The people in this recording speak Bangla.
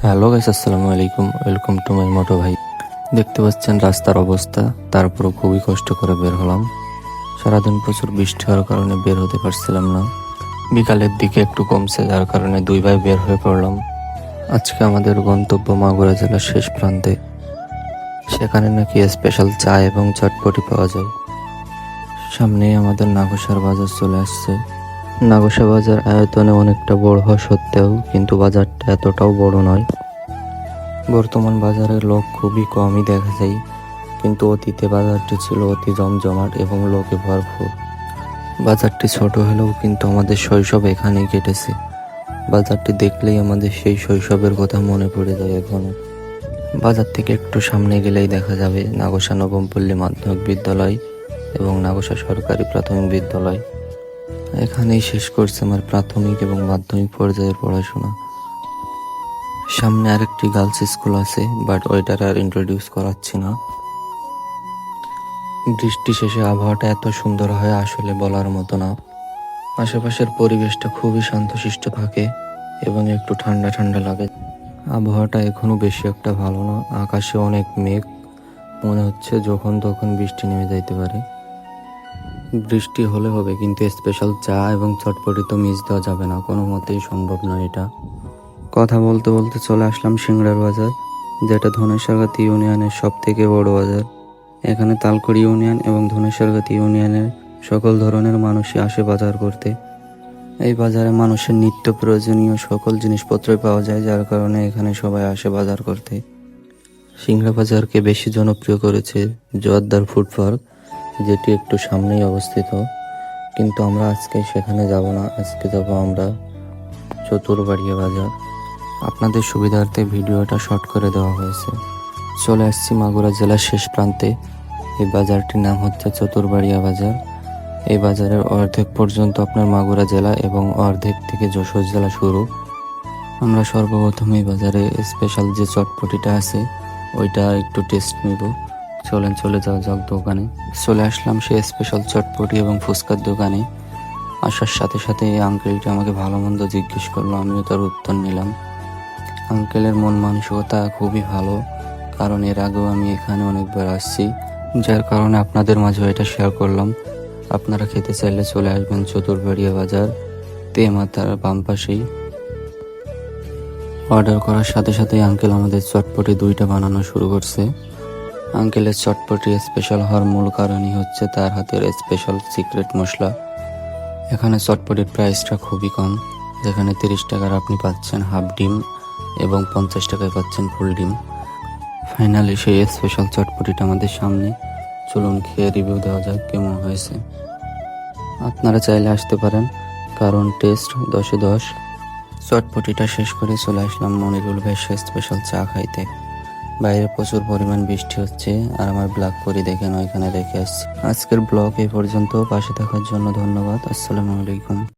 হ্যালো গাইস, আসসালামু আলাইকুম। ওয়েলকাম টু মাই মোটো ভাই। দেখতে পাচ্ছেন রাস্তার অবস্থা, তারপরও খুবই কষ্ট করে বের হলাম। সারাদিন প্রচুর বৃষ্টি হওয়ার কারণে বের হতে পারছিলাম না। বিকালের দিকে একটু কমছে, যার কারণে দুই ভাই বের হয়ে পড়লাম। আজকে আমাদের গন্তব্য মাগুরা জেলার শেষ প্রান্তে। সেখানে নাকি স্পেশাল চা এবং চটপটি পাওয়া যায়। সামনেই আমাদের নাগোসার বাজার চলে আসছে। নাগোসা বাজার আয়তনে অনেকটা বড় হওয়া সত্ত্বেও কিন্তু বাজারটা এতটাও বড় নয়। বর্তমান বাজারে লোক খুবই কমই দেখা যায়, কিন্তু অতীতে বাজারটি ছিল অতি জমজমাট এবং লোকে ভরপুর। বাজারটি ছোট হলেও কিন্তু আমাদের শৈশব এখানেই কেটেছে। বাজারটি দেখলেই আমাদের সেই শৈশবের কথা মনে পড়ে যায় এখনো। বাজার থেকে একটু সামনে গেলেই দেখা যাবে নাগোসা নবমপল্লী মাধ্যমিক বিদ্যালয় এবং নাগোসা সরকারি প্রাথমিক বিদ্যালয়। এখানেই শেষ করছে আমার প্রাথমিক এবং মাধ্যমিক পর্যায়ের পড়াশোনা। সামনে আরেকটি গার্লস স্কুল আছে, বাট ওইটার আর ইন্ট্রোডিউস করাচ্ছি না। বৃষ্টি শেষে আবহাওয়াটা এত সুন্দর হয় আসলে বলার মতো না। আশেপাশের পরিবেশটা খুবই শান্তশিষ্ট থাকে এবং একটু ঠান্ডা ঠান্ডা লাগে। আবহাওয়াটা এখনো বেশি একটা ভালো না, আকাশে অনেক মেঘ, মনে হচ্ছে যখন তখন বৃষ্টি নেমে যাইতে পারে। বৃষ্টি হলে হবে, কিন্তু স্পেশাল চা এবং চটপটি তো মিস দেওয়া যাবে না, কোনো মতেই সম্ভব নয় এটা। কথা বলতে বলতে চলে আসলাম সিংড়ার বাজার, যেটা ধনেশ্বরগাতি ইউনিয়নের সব থেকে বড় বাজার। এখানে তালকড়ি ইউনিয়ন এবং ধনেশ্বরগাতি ইউনিয়নের সকল ধরনের মানুষই আসে বাজার করতে। এই বাজারে মানুষের নিত্য প্রয়োজনীয় সকল জিনিসপত্রই পাওয়া যায়, যার কারণে এখানে সবাই আসে বাজার করতে। সিংড়া বাজারকে বেশি জনপ্রিয় করেছে জোয়ারদার ফুড পার্ক, যেটি একটু সামনেই অবস্থিত। কিন্তু আমরা আজকে সেখানে যাব না, আজকে যাব আমরা চতুরবাড়িয়া বাজার। আপনাদের সুবিধার্থে ভিডিওটা শর্ট করে দেওয়া হয়েছে। চলে আসছি মাগুরা জেলার শেষ প্রান্তে। এই বাজারটির নাম হচ্ছে চতুরবাড়িয়া বাজার। এই বাজারের অর্ধেক পর্যন্ত আপনার মাগুরা জেলা এবং অর্ধেক থেকে যশোর জেলা শুরু। আমরা সর্বপ্রথম এই বাজারে স্পেশাল যে চটপটিটা আছে ওইটা একটু টেস্ট নেব। চলে যাওয়া যাক দোকানে। চলে আসলাম সেই স্পেশাল চটপটি এবং ফুচকার দোকানে। আসার সাথে সাথে এই আঙ্কেলটা আমাকে ভালো মন্দ জিজ্ঞেস করলো, আমিও তার উত্তর নিলাম। আঙ্কেলের মন মানসিকতা খুবই ভালো, কারণ এর আগেও আমি এখানে অনেকবার আসছি, যার কারণে আপনাদের মাঝে এটা শেয়ার করলাম। আপনারা খেতে চাইলে চলে আসবেন চতুরবাড়িয়া বাজার, তেমাতার বাম পাশেই। অর্ডার করার সাথে সাথেই আঙ্কেল আমাদের চটপটি দুইটা বানানো শুরু করছে। আঙ্কেলের চটপটি স্পেশাল হওয়ার মূল কারণই হচ্ছে তার হাতের স্পেশাল সিক্রেট মশলা। এখানে চটপটির প্রাইসটা খুবই কম, যেখানে 30 টাকার আপনি পাচ্ছেন হাফ ডিম এবং 50 টাকায় পাচ্ছেন ফুল ডিম। ফাইনালি সেই স্পেশাল চটপটিটা আমাদের সামনে। চলুন খেয়ে রিভিউ দেওয়া যাক কেমন হয়েছে। আপনারা চাইলে আসতে পারেন, কারণ টেস্ট 10-এ 10। চটপটিটা শেষ করে চলে আসলাম মনিরুল ভাইয়ের স্পেশাল চা খাইতে। বাইরে প্রচুর পরিমাণ বৃষ্টি হচ্ছে, আর আমার ব্লগ করি দেখেন ওইখানে রেখে আসছি। আজকের ব্লগ এই পর্যন্ত। পাশে থাকার জন্য ধন্যবাদ। আসসালামু আলাইকুম।